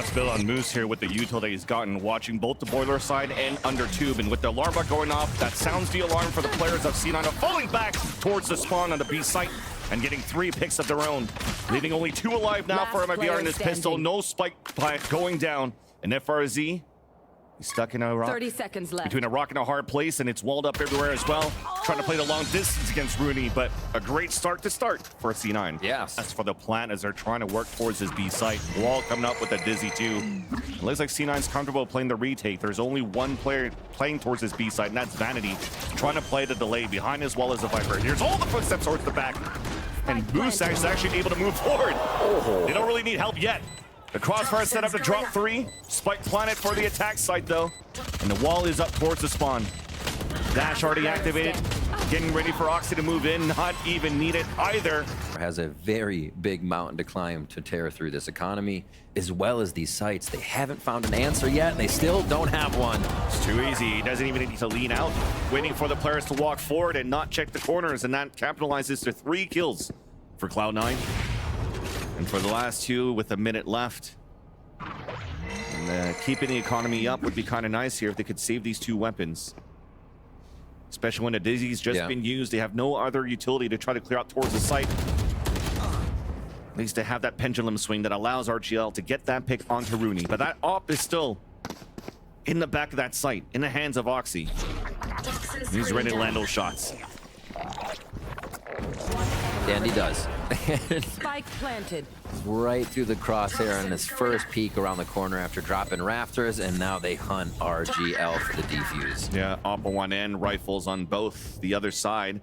Spill on Moose here with the util that he's gotten, watching both the boiler side and under tube, and with the alarm bot going off, that sounds the alarm for the players of C9 are falling back towards the spawn on the B site and getting 3 picks of their own, leaving only 2 alive now for MIBR in this pistol. No spike plant going down, and FRZ, he's stuck in a rock. 30 seconds left. Between a rock and a hard place, and it's walled up everywhere as well. Trying to play the long distance against Rooney, but a great start for C9. Yes. That's for the plant as they're trying to work towards this B site. Wall coming up with a dizzy too. It looks like C9's comfortable playing the retake. There's only one player playing towards this B site, and that's Vanity, trying to play the delay behind as well as the Viper. Here's all the footsteps towards the back, and Moose is actually able to move forward. They don't really need help yet. The crossfire is set up to drop 3. Spike planet for the attack site though. And the wall is up towards the spawn. Dash already activated. Getting ready for Oxy to move in. Not even needed either. Has a very big mountain to climb to tear through this economy, as well as these sites. They haven't found an answer yet, and they still don't have one. It's too easy. He doesn't even need to lean out. Waiting for the players to walk forward and not check the corners, and that capitalizes to 3 kills for Cloud9. And for the last 2 with a minute left. And keeping the economy up would be kind of nice here if they could save these 2 weapons. Especially when the Dizzy's just been used. They have no other utility to try to clear out towards the site. At least they have that pendulum swing that allows RGL to get that pick onto Rooney. But that op is still in the back of that site, in the hands of Oxy. He's ready to land those shots. And he does. Spike planted. Right through the crosshair in his first peek around the corner after dropping rafters, and now they hunt RGL for the defuse. Yeah, op on one end, rifles on both. The other side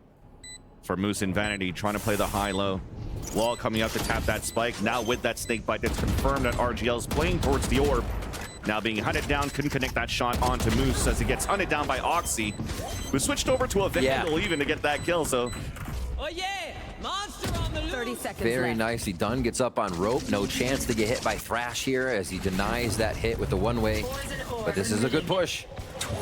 for Moose and Vanity, trying to play the high-low. Wall coming up to tap that spike. Now with that snake bite, it's confirmed that RGL is playing towards the orb. Now being hunted down, couldn't connect that shot onto Moose as he gets hunted down by Oxy, who switched over to a Vandal even to get that kill, so... Oh yeah! Monster on the loose! 30 seconds Very left. nicely done. Gets up on rope. No chance to get hit by Thrash here as he denies that hit with the one-way. But this is a good push.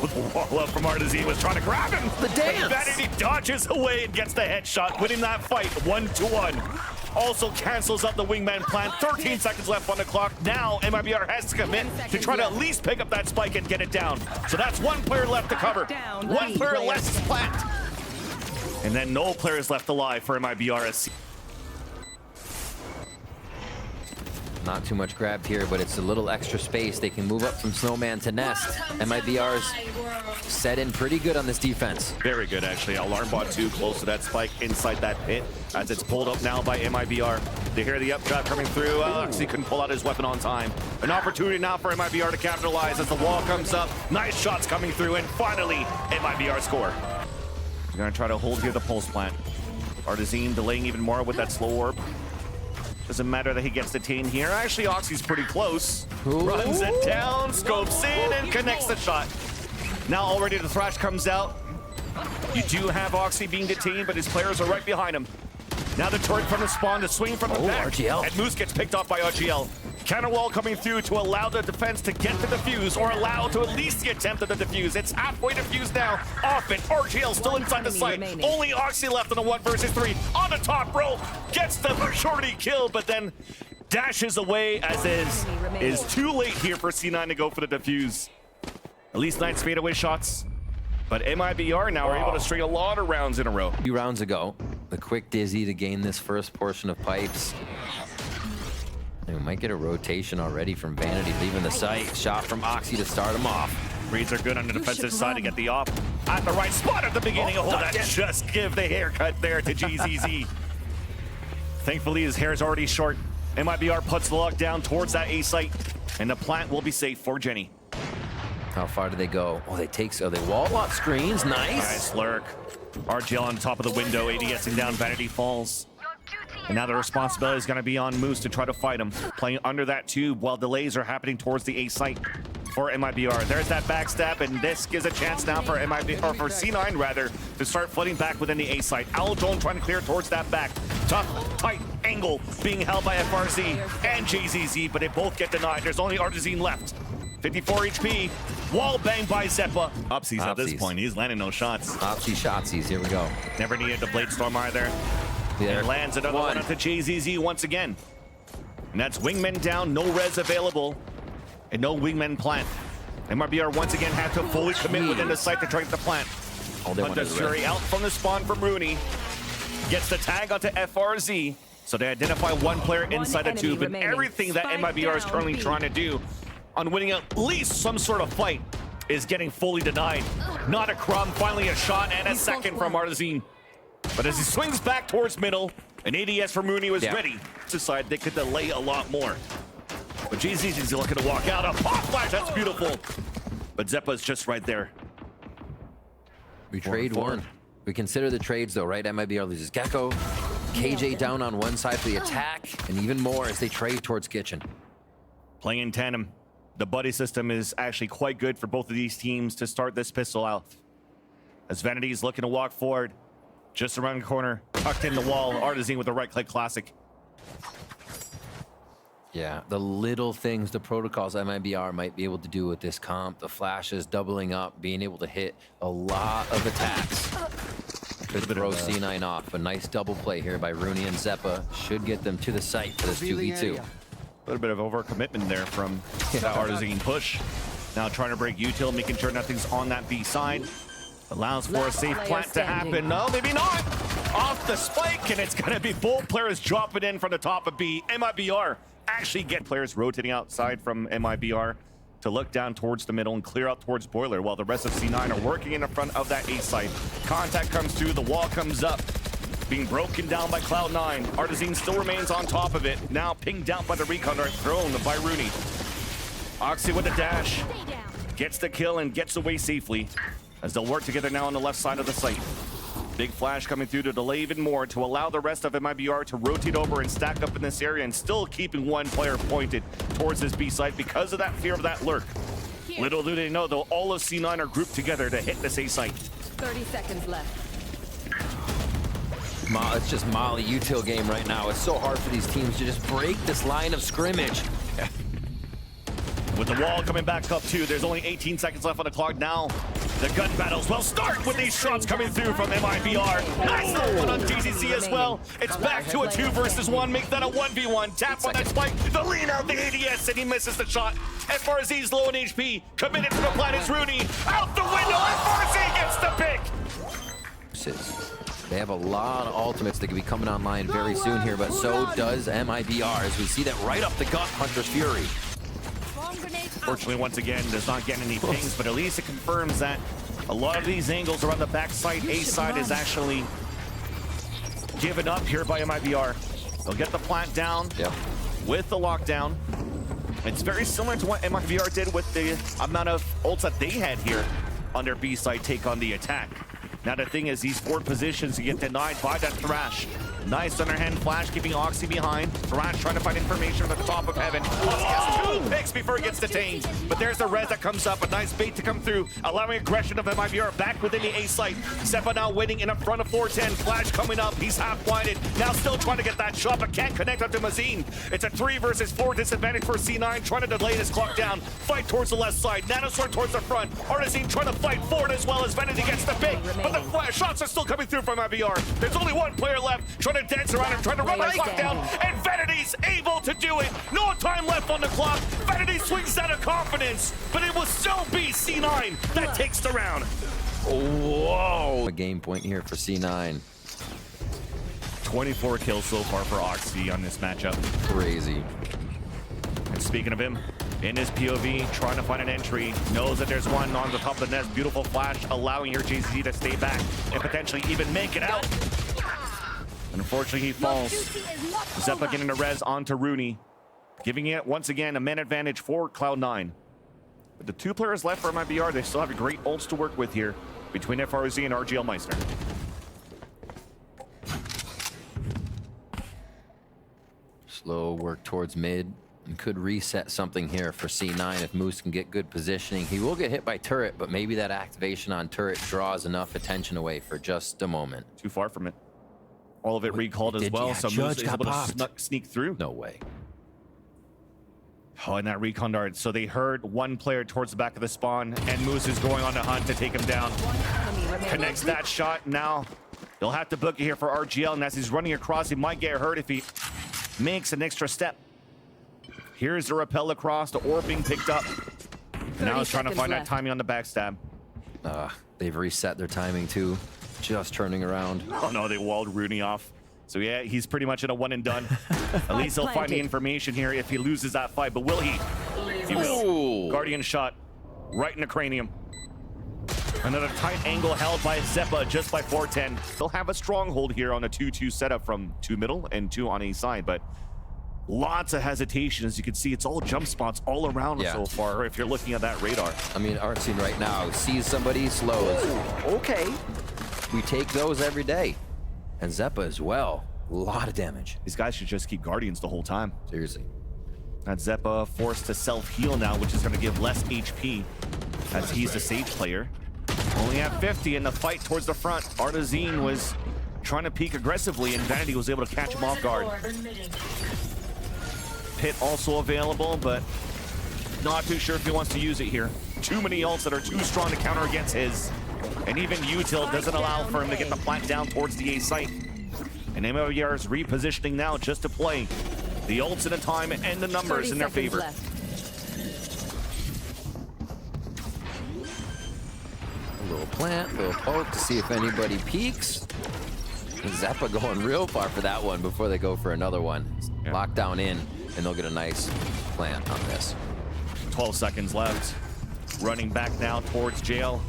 With the wall up from Artizine was trying to grab him. The dance! Vanity dodges away and gets the headshot, winning that fight 1-1. Also cancels out the wingman plan. 13 seconds left on the clock. Now MIBR has to commit to try to at least pick up that spike and get it down. So that's 1 player left to cover. 1 player left is plant. And then no players left alive for MIBR. Not too much grabbed here, but it's a little extra space. They can move up from Snowman to Nest. MIBR's set in pretty good on this defense. Very good, actually. Alarm bot 2 close to that spike inside that pit as it's pulled up now by MIBR. They hear the updraft coming through. Oxy couldn't pull out his weapon on time. An opportunity now for MIBR to capitalize as the wall comes up. Nice shots coming through, and finally, MIBR score. They're going to try to hold here the pulse plant. Artizine delaying even more with that slow orb. Doesn't matter that he gets detained here. Actually, Oxy's pretty close. Runs it down, scopes in, and connects the shot. Now already the Thrash comes out. You do have Oxy being detained, but his players are right behind him. Now the turret from the spawn to swing from the back. RGL. And Moose gets picked off by RGL. Counter wall coming through to allow the defense to get the defuse, or allow to at least the attempt at the defuse. It's halfway defused now. Off it. RGL still inside the site. Only Oxy left on a 1 versus 3. On the top rope. Gets the majority kill, but then dashes away as is too late here for C9 to go for the defuse. At least 9 fadeaway shots. But MIBR now are able to string a lot of rounds in a row. A few rounds ago, the quick dizzy to gain this first portion of pipes. And we might get a rotation already from Vanity leaving the site. Shot from Oxy to start him off. Reads are good on the defensive side to get the op at the right spot at the beginning. Oh, that just give the haircut there to GZZ. Thankfully, his hair is already short. MIBR puts the lock down towards that A site, and the plant will be safe for Jenny. How far do they go? Oh, they wall lock screens. Nice. Nice lurk. RGL on top of the window, ADSing down, Vanity falls. And now the responsibility is going to be on Moose to try to fight him. Playing under that tube while delays are happening towards the A site for MIBR. There's that backstab, and this gives a chance now for MIBR, or for C9 rather, to start flooding back within the A site. Owldome trying to clear towards that back. Tough, tight angle being held by FRZ and JZZ, but they both get denied. There's only Artizine left. 54 HP. Wall bang by Zeppa. Upsies at this point. He's landing no shots. Opsy shotsies. Here we go. Never needed the Blade Storm either. And lands another one onto JZZ once again. And that's Wingman down, no res available. and no wingman plant. MIBR once again had to fully commit within the site to try to get the plant. All they want Hunter's is red. Fury out from the spawn from Rooney. Gets the tag onto FRZ. So they identify one player inside the enemy tube, and remaining. everything that Spike MIBR is down, currently B. trying to do on winning at least some sort of fight is getting fully denied. Not a crumb, finally a shot and a He's second both from left. Artazine. But as he swings back towards middle, an ADS from Rooney was Yeah. ready to decide they could delay a lot more. But GZZ is looking to walk out. A pop flash, that's beautiful. But Zeppa's just right there. We trade forward. one. We consider the trades though, right? MIBR loses Gecko. KJ down on one side for the attack, and even more as they trade towards Kitchen. Playing in tandem. The buddy system is actually quite good for both of these teams to start this pistol out. As Vanity is looking to walk forward, just around the corner, tucked in the wall, Artazine with the right-click classic. Yeah, the little things, the protocols MIBR might be able to do with this comp, the flashes doubling up, being able to hit a lot of attacks. Could throw C9 off. A nice double play here by Rooney and Zeppa should get them to the site for this 2v2. A little bit of overcommitment there from that Artazine push. Now trying to break util, making sure nothing's on that B side. Allows for a Last safe player plant to standing. happen. No, maybe not. Off the spike, and it's going to be both players dropping in from the top of B. MIBR actually get players rotating outside from MIBR to look down towards the middle and clear out towards Boiler, while the rest of C9 are working in the front of that A site. Contact comes through, the wall comes up, being broken down by Cloud9. Artazine still remains on top of it, now pinged out by the recon dart thrown by Rooney. Oxy with the dash, gets the kill and gets away safely as they'll work together now on the left side of the site. Big flash coming through to delay even more to allow the rest of MIBR to rotate over and stack up in this area, and still keeping one player pointed towards this B site because of that fear of that lurk. Little do they know, though, all of C9 are grouped together to hit this A site. 30 seconds left. It's just Molly util game right now. It's so hard for these teams to just break this line of scrimmage. With the wall coming back up too, there's only 18 seconds left on the clock now. The gun battles will start with these shots coming through from MIBR. Nice little one on GZC as well. It's back to a 2 versus 1. Make that a 1v1. Tap on that spike. The lean out the ADS, and he misses the shot. FRZ's low in HP. Committed to the plant is Rooney. Out the window. FRZ gets the pick. They have a lot of ultimates that could be coming online very soon here, but so does MIBR as we see that right up the gut, Hunter's Fury. Fortunately, once again, does not get any pings, but at least it confirms that a lot of these angles around the backside, A side is actually given up here by MIBR. They'll get the plant down with the lockdown. It's very similar to what MIBR did with the amount of ults that they had here on their B side take on the attack. Now the thing is, these forward positions get denied by that Thrash. Nice underhand flash, keeping Oxy behind. Thrash trying to find information from the top of heaven. Oxy has 2 picks before he gets detained. But there's the res that comes up, a nice bait to come through, allowing aggression of MIBR back within the A site. Seppa now waiting in front of 410. Flash coming up, he's half-blinded. Now still trying to get that shot, but can't connect up to Mazine. It's a 3 versus 4 disadvantage for C9, trying to delay this clock down. Fight towards the left side, Nanosword towards the front. Artazine trying to fight forward as well as Vanity gets the pick. But the flash shots are still coming through from MIBR. There's only one player left, trying to dance around him, trying to run the clock down, and Vanity's able to do it. No time left on the clock. Vanity swings out of confidence, but it will still be C9 that takes the round. Whoa. A game point here for C9. 24 kills so far for Oxy on this matchup. Crazy. And speaking of him, in his POV, trying to find an entry, knows that there's one on the top of the nest. Beautiful flash, allowing your JC to stay back and potentially even make it out. And unfortunately, he falls. Zeppa getting a res onto Rooney, giving it once again a man advantage for Cloud9. But the 2 players left for MIBR, they still have great ults to work with here between FRZ and RGL Meister. Slow work towards mid. And could reset something here for C9 if Moose can get good positioning. He will get hit by turret, but maybe that activation on turret draws enough attention away for just a moment. Too far from it. All of it recalled as well, so Moose is able to sneak through. No way. Oh, and that recon dart. So they heard one player towards the back of the spawn, and Moose is going on the hunt to take him down. Connects that shot. Now they'll have to book it here for RGL, and as he's running across, he might get hurt if he makes an extra step. Here's the rappel across, the orb being picked up. And now he's trying to find that left. timing on the backstab. They've reset their timing too. Just turning around. Oh no, they walled Rooney off. So yeah, he's pretty much in a one and done. At least he'll find the information here if he loses that fight. But will he? He will. Guardian shot right in the cranium. Another tight angle held by Zeppa just by 410. They'll have a stronghold here on a 2-2 setup from 2 middle and 2 on a side, but lots of hesitation. As you can see, it's all jump spots all around so far if you're looking at that radar. I mean, Artsy right now sees somebody slows. Okay. We take those every day. And Zeppa as well. A lot of damage. These guys should just keep Guardians the whole time. Seriously. That Zeppa forced to self-heal now, which is going to give less HP as he's the Sage player. Only at 50 in the fight towards the front. Artazine was trying to peek aggressively, and Vanity was able to catch him off guard. Pit also available, but not too sure if he wants to use it here. Too many ults that are too strong to counter against his. And even util doesn't allow for him to get the plant down towards the A site. And MIBR is repositioning now just to play the ults in the time and the numbers in their favor. Left. A little plant, little poke to see if anybody peeks. Zeppa going real far for that one before they go for another one. Lock down in, and they'll get a nice plant on this. 12 seconds left. Running back now towards jail.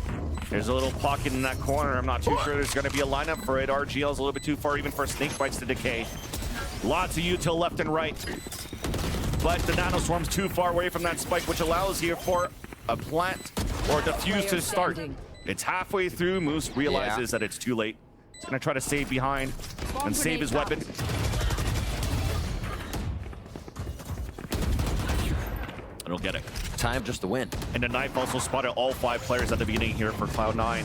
There's a little pocket in that corner. I'm not too sure there's going to be a lineup for it. RGL's a little bit too far even for snake bites to decay. Lots of util left and right. But the nanoswarm's too far away from that spike, which allows here for a plant or defuse to start. It's halfway through. Moose realizes that it's too late. He's going to try to save behind and save his weapon. I don't get it. Time just to win. And the knife also spotted all 5 players at the beginning here for Cloud9.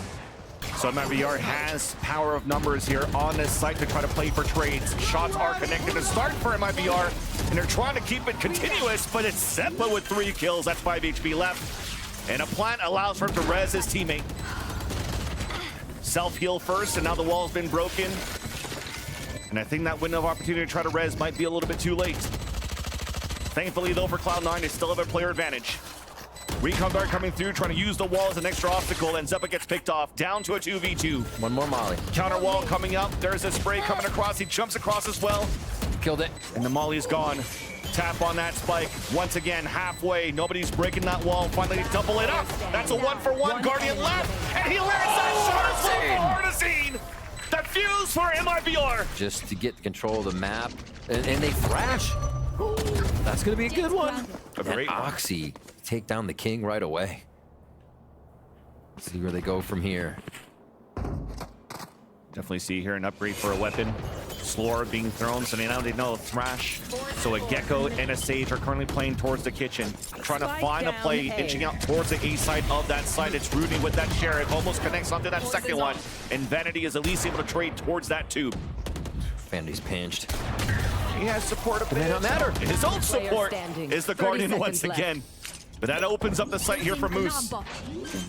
So MIBR has power of numbers here on this site to try to play for trades. Shots are connected to start for MIBR, and they're trying to keep it continuous, but it's Zeppa with 3 kills. That's 5 HP left. And a plant allows for him to res his teammate. Self-heal first, and now the wall's been broken. And I think that window of opportunity to try to res might be a little bit too late. Thankfully, though, for Cloud9, they still have a player advantage. Recon guard coming through, trying to use the wall as an extra obstacle, and Zeppa gets picked off, down to a 2v2. One more molly. Counter wall coming up. There's a spray coming across. He jumps across as well. Killed it. And the molly is gone. Tap on that spike. Once again, halfway. Nobody's breaking that wall. Finally, double it up. That's a 1-for-1. Guardian left. And he lands that shot as well for Artazine. The fuse for MIBR. Just to get control of the map. And they thrash. That's going to be a good one. And Oxy take down the king right away. See where they go from here. Definitely see here an upgrade for a weapon. Slore being thrown, so now they know Thrash. So a Gecko and a Sage are currently playing towards the kitchen. Trying to find a play, inching out towards the A side of that site. It's Rudy with that Sheriff, almost connects onto that second one. And Vanity is at least able to trade towards that tube. Vanity's pinched. He has support up there. It may not matter. His own support is the Guardian once left. again. But that opens up the site here for Moose.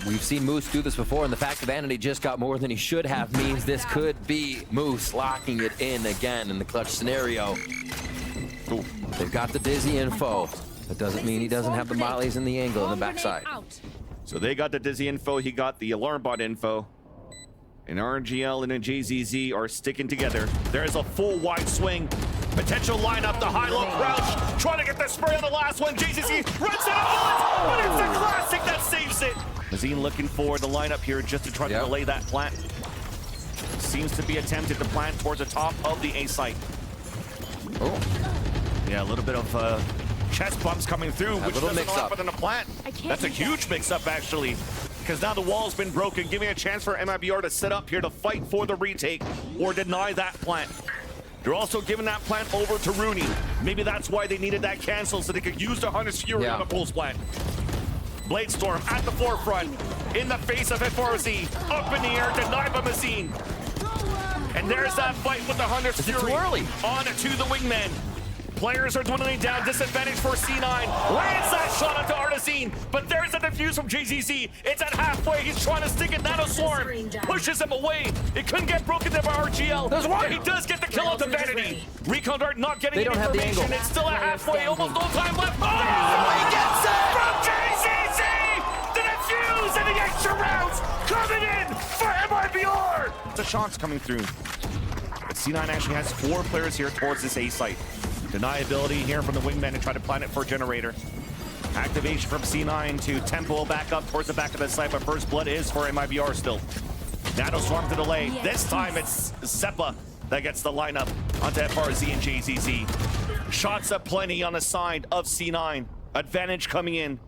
We've seen Moose do this before, and the fact that Vanity just got more than he should have means this could be Moose locking it in again in the clutch scenario. Ooh, they've got the Dizzy info. That doesn't mean he doesn't have the mollies and the angle in the backside. So they got the Dizzy info, he got the alarm bot info. And RGL and a JZZ are sticking together. There's a full wide swing. Potential lineup, the high-low crouch. Trying to get the spray on the last one. JZZ runs out, but it's a classic that saves it. Mazine looking for the lineup here just to try to delay that plant. Seems to be attempted to plant towards the top of the A site. Oh. Yeah, a little bit of chest bumps coming through, which doesn't allow for them to plant. That's a huge mix-up, actually. Because now the wall's been broken, giving a chance for MIBR to set up here to fight for the retake or deny that plant. They're also giving that plant over to Rooney. Maybe that's why they needed that cancel, so they could use the Hunter's Fury on the pulse plant. Bladestorm at the forefront, in the face of F4Z, up in the air, denied by Mazine. And there's that fight with the Hunter's Fury. On to the wingman. Players are dwindling down, disadvantage for C9. Lands that shot onto Artazine, but there's a defuse. defuse from JZZ. It's at halfway. He's trying to stick it. Nano Swarm pushes him away. It couldn't get broken there by RGL. He does get the kill out to Vanity. Recon Dart not getting They any don't have the information. angle. It's still at halfway. Almost no time left. Oh, he gets it from JZZ. The defuse and the extra rounds coming in for MIBR. The shots coming through. But C9 actually has 4 players here towards this A site. Deniability here from the wingman to try to plan it for Generator. Activation from C9 to tempo back up towards the back of the site, but first blood is for MIBR still. Nano Swarm to delay. This time it's Zeppa that gets the lineup onto FRZ and JZZ. Shots up plenty on the side of C9. Advantage coming in.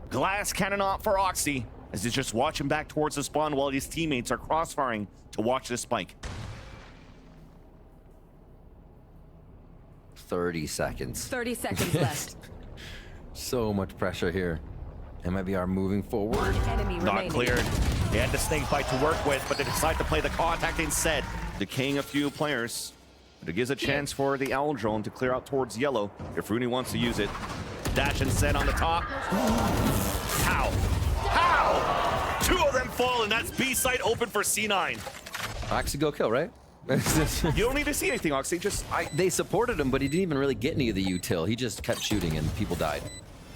Glass cannon off for Oxy as he's just watching back towards the spawn while his teammates are crossfiring to watch this spike. 30 seconds. 30 seconds left. So much pressure here. MIBR moving forward. Enemy Not remaining. cleared. They had the snake bite to work with, but they decide to play the contact instead. Decaying a few players. But it gives a chance for the Owl Drone to clear out towards yellow if Rooney wants to use it. Dash and Sen on the top. How? How? 2 of them fall, and that's B site open for C9. Oxy go kill, right? You don't need to see anything, Oxy. Just They supported him, but he didn't even really get any of the util. He just kept shooting and people died.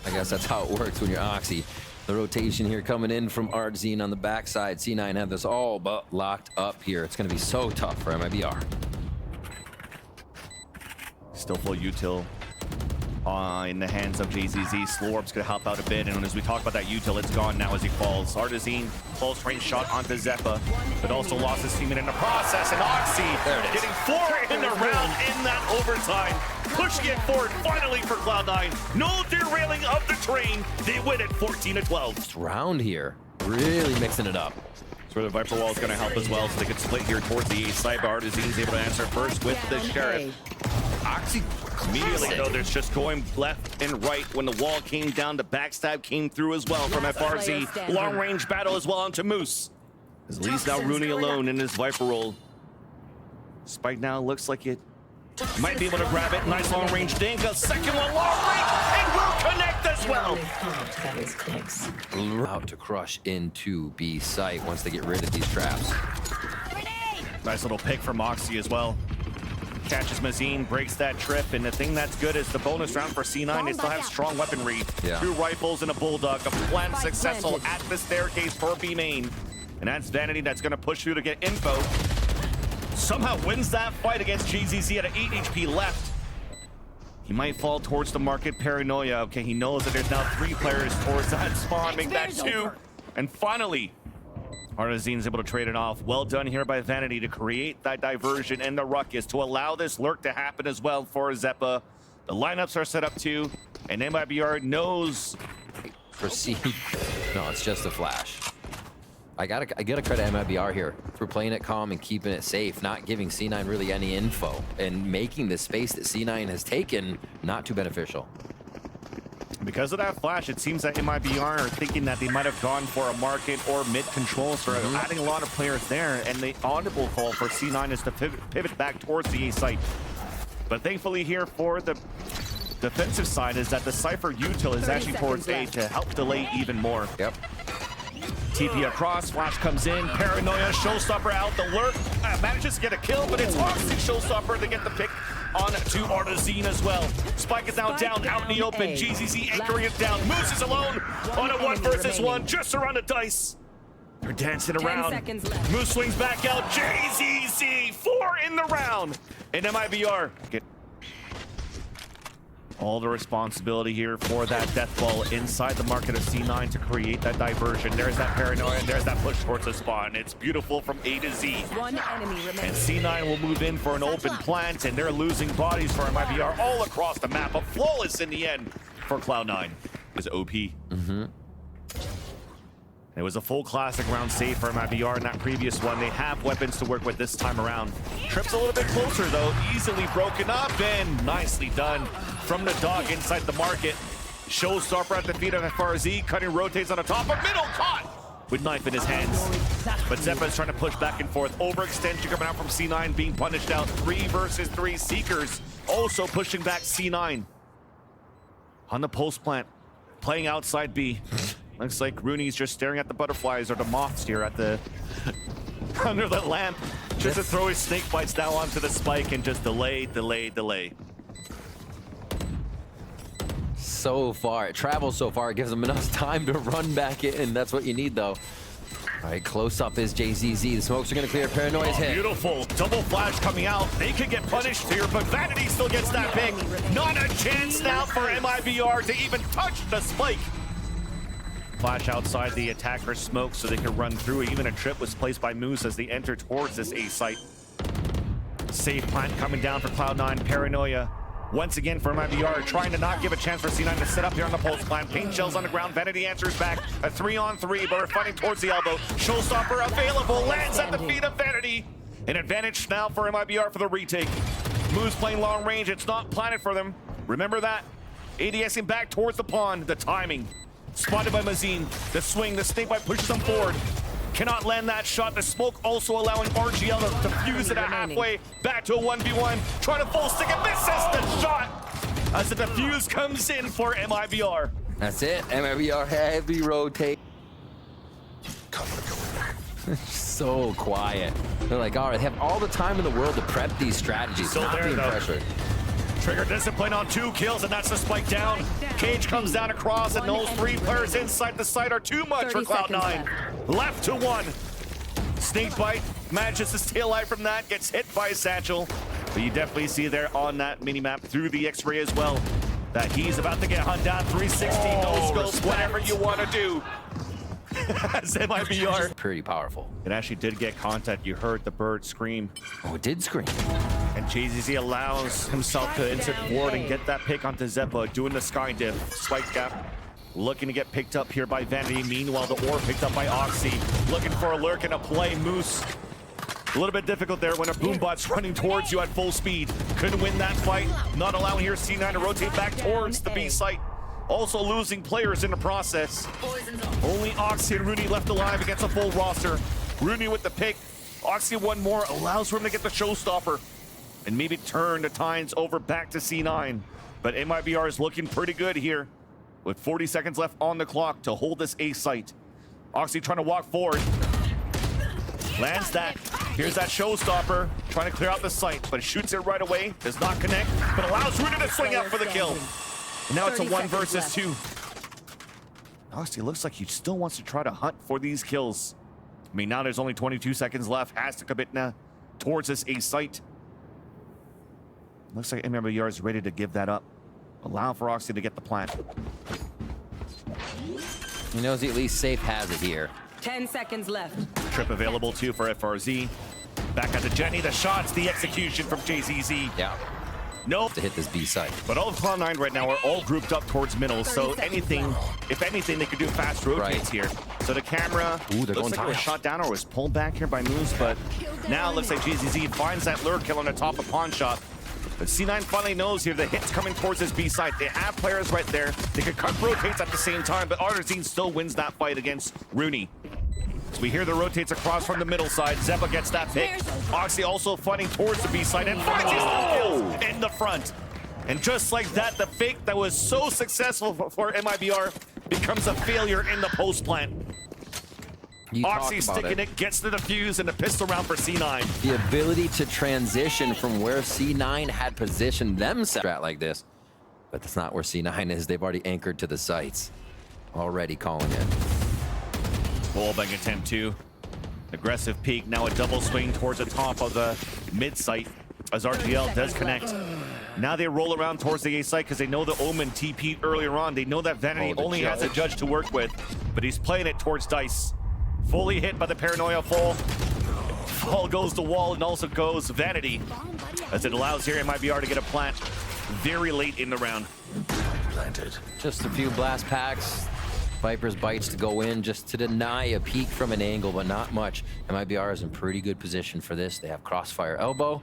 I guess that's how it works when you're Oxy. The rotation here coming in from Artzine on the backside. C9 have this all but locked up here. It's going to be so tough for MIBR. still full util in the hands of JZZ. Slorp's gonna help out a bit, and as we talk about that util, it's gone now as he falls. Artizine, close range shot onto Zeppa, but also lost his teammate in the process, and Oxy getting 4 in a round in that overtime. Pushing it forward finally for Cloud9. No derailing of the train. They win it 14-12. This round here, really mixing it up. So the Viper Wall is going to help as well, so they can split here towards the east side. But Artizine's able to answer first with the Sheriff. Oxy immediately, though, there's just going left and right when the wall came down. The backstab came through as well from FRZ. Long range battle as well onto Moose. As least now Rooney alone in his Viper roll. Spike now looks like it might be able to grab it. Nice long range dink. A second one long range and will connect as well. Out to crush into B site once they get rid of these traps. Nice little pick from Moxie as well. Catches Mazine, breaks that trip, and the thing that's good is the bonus round for C9. They still have strong weaponry. Yeah. 2 rifles and a Bulldog. A plan successful at the staircase for B main. And that's Vanity that's going to push through to get info. Somehow wins that fight against GZZ at an 8 HP left. He might fall towards the market. Paranoia. Okay, he knows that there's now 3 players towards that spawn. Make that 2. And finally, Artizine's able to trade it off. Well done here by Vanity to create that diversion and the ruckus to allow this lurk to happen as well for Zeppa. The lineups are set up too, and MIBR knows. Proceed. No, it's just a flash. I gotta credit MIBR here for playing it calm and keeping it safe, not giving C9 really any info, and making the space that C9 has taken not too beneficial. Because of that flash, it seems that MIBR are thinking that they might have gone for a market or mid control, so adding a lot of players there, and the audible call for C9 is to pivot back towards the A site. But thankfully here for the defensive side is that the Cypher util is actually towards A to help delay even more. Yep. TP across, flash comes in, Paranoia, Showstopper out the lurk, manages to get a kill, but it's Oxy Showstopper to get the pick on to Artizine as well. Spike is now down out in the open, GZZ anchoring it down, Moose is alone on a 1 versus 1, just around the dice. They're dancing around, Moose swings back out, JZZ, 4 in the round, and MIBR get all the responsibility here for that death ball inside the market of C9 to create that diversion. There's that Paranoia, and there's that push towards the spawn. It's beautiful from A to Z. 1 enemy remaining. And C9 will move in for an open plant, and they're losing bodies for MIBR all across the map. A flawless in the end for Cloud9. Is OP. It was a full classic round save for MIBR in that previous one. They have weapons to work with this time around. Trip's a little bit closer though, easily broken up and nicely done from the dog inside the market. Showstopper at the feet of FRZ, cutting rotates on the top of middle, caught with knife in his hands. But Zeppa is trying to push back and forth. Overextension coming out from C9 being punished out. 3 versus 3 Seekers also pushing back C9. On the post plant, playing outside B. Looks like Rooney's just staring at the butterflies or the moths here at the under the lamp, just to throw his snake bites down onto the spike and just delay. So far, it travels so far, it gives them enough time to run back in. That's what you need, though. All right, close up is JZZ. The smokes are going to clear. Paranoia's hit. Beautiful. Double flash coming out. They could get punished here, but Vanity still gets that pick. Not a chance now for MIBR to even touch the spike. Flash outside the attacker's smoke so they can run through. Even a trip was placed by Moose as they enter towards this A site. Safe plant coming down for Cloud9. Paranoia once again for MIBR, trying to not give a chance for C9 to set up here on the pulse plant. Paint shells on the ground. Vanity answers back. A 3-on-3, but we're fighting towards the elbow. Showstopper available. Lands at the feet of Vanity. An advantage now for MIBR for the retake. Moose playing long range. It's not planted for them. Remember that. ADSing back towards the pond. The timing. Spotted by Mazine. The swing. The snake bite pushes them forward. Cannot land that shot. The smoke also allowing RGL to fuse it at halfway. Back to a 1v1. Trying to full stick and misses the shot as the defuse comes in for MIBR. That's it. MIBR heavy rotate. So quiet. They're like, all right, they have all the time in the world to prep these strategies. Still not there, being though. pressured. Trigger discipline on 2 kills, and that's the spike down. Cage comes down across, and those 3 players inside the site are too much for Cloud9. Left to 1. Snake bite manages to stay alive from that, gets hit by a satchel. But you definitely see there on that mini-map through the X-ray as well that he's about to get hunt down. 360, no scopes, whatever you want to do. As MIBR. Pretty powerful. It actually did get contact. You heard the bird scream. Oh, it did scream. And JZZ allows himself to insert forward and get that pick onto Zeppa, doing the sky diff. Spike gap, looking to get picked up here by Vanity. Meanwhile, the ore picked up by Oxy. Looking for a lurk and a play. Moose, a little bit difficult there when a boombot's running towards you at full speed. Couldn't win that fight. Not allowing here C9 to rotate back towards the B site. Also losing players in the process. Only Oxy and Rooney left alive against a full roster. Rooney with the pick. Oxy one more, allows for him to get the showstopper and maybe turn the tides over back to C9. But MIBR is looking pretty good here with 40 seconds left on the clock to hold this A site. Oxy trying to walk forward. Lands that. Here's that showstopper. Trying to clear out the site, but shoots it right away. Does not connect, but allows Rooney to swing out for the kill. And now it's a 1 versus 2. Oxy looks like he still wants to try to hunt for these kills. I mean, now there's only 22 seconds left. Has to commit now towards this A site. Looks like MIBR is ready to give that up. Allow for Oxy to get the plant. He knows he at least safe has it here. 10 seconds left. Trip available too for FRZ. Back at the Jenny. The shots, the execution from JZZ. Yeah. Nope. To hit this B site. But all of Cloud9 right now are all grouped up towards middle, so anything, if anything, they could do fast rotates here. So the camera looks like it was shot down or was pulled back here by Moose, but now it looks like GZZ finds that lure kill on the top of pawn shot. But C9 finally knows here the hit's coming towards this B site. They have players right there. They could cut rotates at the same time, but Arzine still wins that fight against Rooney. So we hear the rotates across from the middle side. Zeppa gets that pick. Oxy also fighting towards the B side and finds his kills in the front. And just like that, the fake that was so successful for MIBR becomes a failure in the post plant. Oxy sticking it, gets the defuse and the pistol round for C9. The ability to transition from where C9 had positioned themselves at like this. But that's not where C9 is. They've already anchored to the sites. Already calling it. Wallbang attempt 2. Aggressive peek, now a double swing towards the top of the mid site as RGL does connect. Now they roll around towards the A site because they know the Omen TP'd earlier on. They know that Vanity only has a judge to work with, but he's playing it towards Dice. Fully hit by the Paranoia fall. Fall goes the wall and also goes Vanity as it allows here MIBR to get a plant very late in the round. Planted. Just a few blast packs. Viper's bites to go in just to deny a peek from an angle, but not much. MIBR is in pretty good position for this. They have crossfire elbow.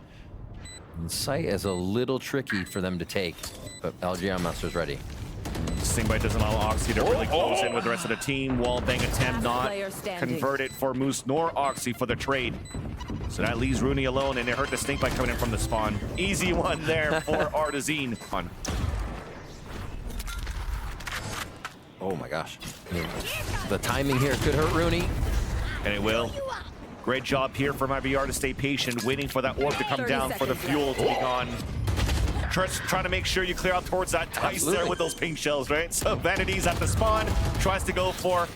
And sight is a little tricky for them to take, but LGR Master's ready. Stingbite doesn't allow Oxy to really close in with the rest of the team. Wallbang attempt not converted for Moose nor Oxy for the trade. So that leaves Rooney alone, and they hurt the Stingbite coming in from the spawn. Easy one there for Artazine. Oh my gosh. I mean, the timing here could hurt Rooney. And it will. Great job here for MIBR to stay patient, waiting for that orb to come 30 down for the seconds fuel to be gone. Trying to make sure you clear out towards that dice Absolutely. there with those pink shells, right? So Vanity's at the spawn, tries to go for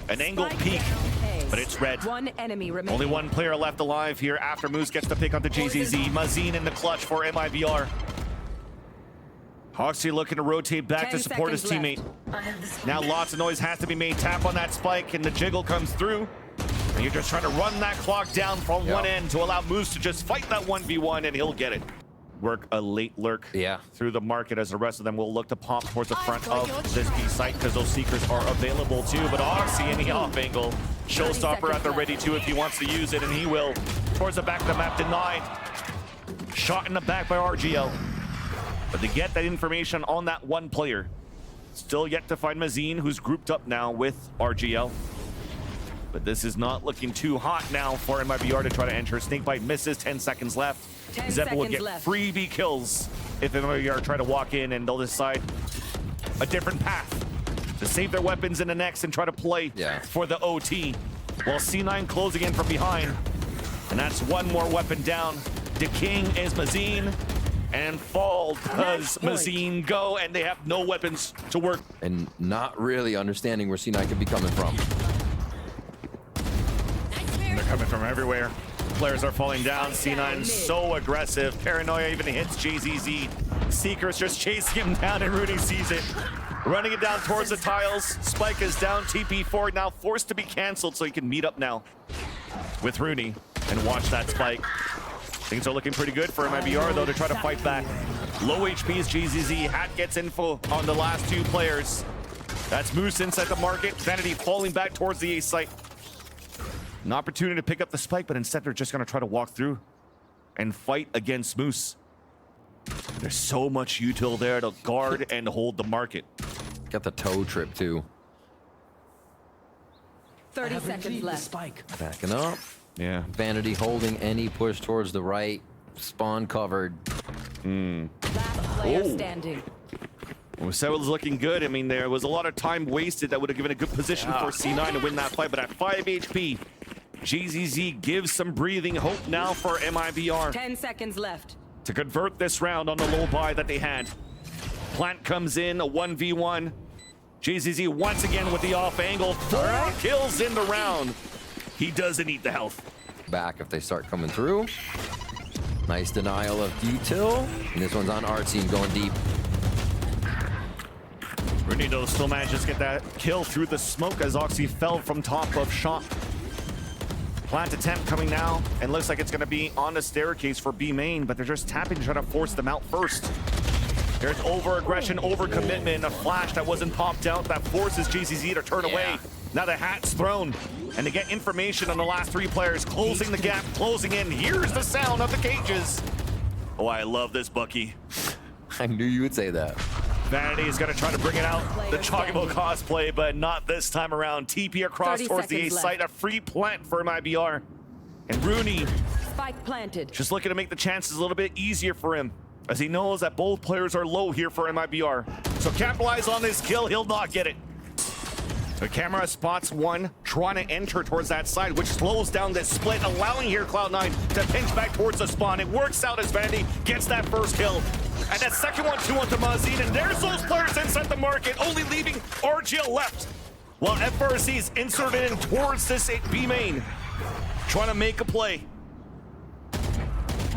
an angled Spike peek, down A. but it's red. One enemy remaining. Only one player left alive here after Moose gets to pick up the JZZ. Mazine in the clutch for MIBR. Hoxie looking to rotate back 10 to support his seconds teammate. Now lots of noise has to be made. Tap on that spike and the jiggle comes through. And you're just trying to run that clock down from one end to allow Moose to just fight that 1v1 and he'll get it. Work a late lurk through the market as the rest of them will look to pop towards the front of this B site because those seekers are available too. But Oxy in the off angle. Showstopper at the ready too if he wants to use it, and he will. Towards the back of the map, denied. Shot in the back by RGL. But to get that information on that one player. Still yet to find Mazine, who's grouped up now with RGL. But this is not looking too hot now for MIBR to try to enter. Snakebite misses, 10 seconds left. 10 Zeppa would seconds get left. freebie kills if MIBR try to walk in, and they'll decide a different path to save their weapons in the next and try to play for the OT. While C9 closing in from behind. And that's one more weapon down. Decaying is Mazine. And Fall does Mazine go, and they have no weapons to work. And not really understanding where C9 could be coming from. They're coming from everywhere. Players are falling down. C9 so aggressive. Paranoia even hits JZZ. Seekers just chasing him down, and Rooney sees it. Running it down towards the tiles. Spike is down. TP4 now forced to be canceled so he can meet up now with Rooney and watch that spike. Things are looking pretty good for MIBR though to try to fight back. Low HP is GZZ. Hat gets info on the last two players. That's Moose inside the market. Vanity falling back towards the A site. An opportunity to pick up the spike, but instead they're just going to try to walk through and fight against Moose. There's so much util there to guard and hold the market. Got the toe trip too. 30 seconds left. Backing up. Yeah. Vanity holding any push towards the right. Spawn covered. Last player standing. Well, Sewell's looking good. I mean, there was a lot of time wasted that would have given a good position for C9 to win that fight, but at 5 HP, GZZ gives some breathing hope now for MIBR 10 seconds left. to convert this round on the low buy that they had. Plant comes in, a 1v1. GZZ once again with the off angle. 4 kills in the round. He doesn't eat the health. Back if they start coming through. Nice denial of detail. And this one's on Artsy going deep. Rooney though still manages to get that kill through the smoke as Oxy fell from top of shot. Plant attempt coming now, and looks like it's going to be on the staircase for B main, but they're just tapping to try to force them out first. There's over-aggression, over-commitment, a flash that wasn't popped out that forces GZZ to turn away. Now the hat's thrown, and to get information on the last 3 players, closing the gap, closing in. Here's the sound of the cages. Oh, I love this, Bucky. I knew you would say that. Vanity is going to try to bring it out, the Chocobo cosplay, but not this time around. TP across 30 towards the A seconds site, a free plant for MIBR. And Rooney Spike planted. just looking to make the chances a little bit easier for him, as he knows that both players are low here for MIBR. So capitalize on this kill, he'll not get it. The camera spots one trying to enter towards that side, which slows down this split, allowing here Cloud9 to pinch back towards the spawn. It works out as Vanity gets that first kill. And that second one, 2 onto Mazine, and there's those players inside the market, only leaving RGL left. While FRC's inserted in towards this B main, trying to make a play.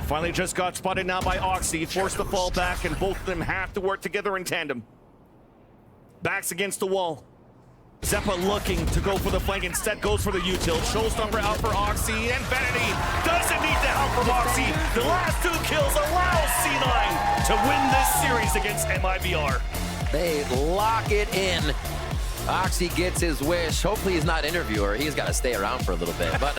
Finally just got spotted now by Oxy, forced to fall back, and both of them have to work together in tandem. Backs against the wall. Zeppa looking to go for the flank, instead goes for the util. Showstopper out for Oxy, and Vanity doesn't need the help from Oxy. The last 2 kills allow C9 to win this series against MIBR. They lock it in. Oxy gets his wish. Hopefully he's not interviewer. He's got to stay around for a little bit. But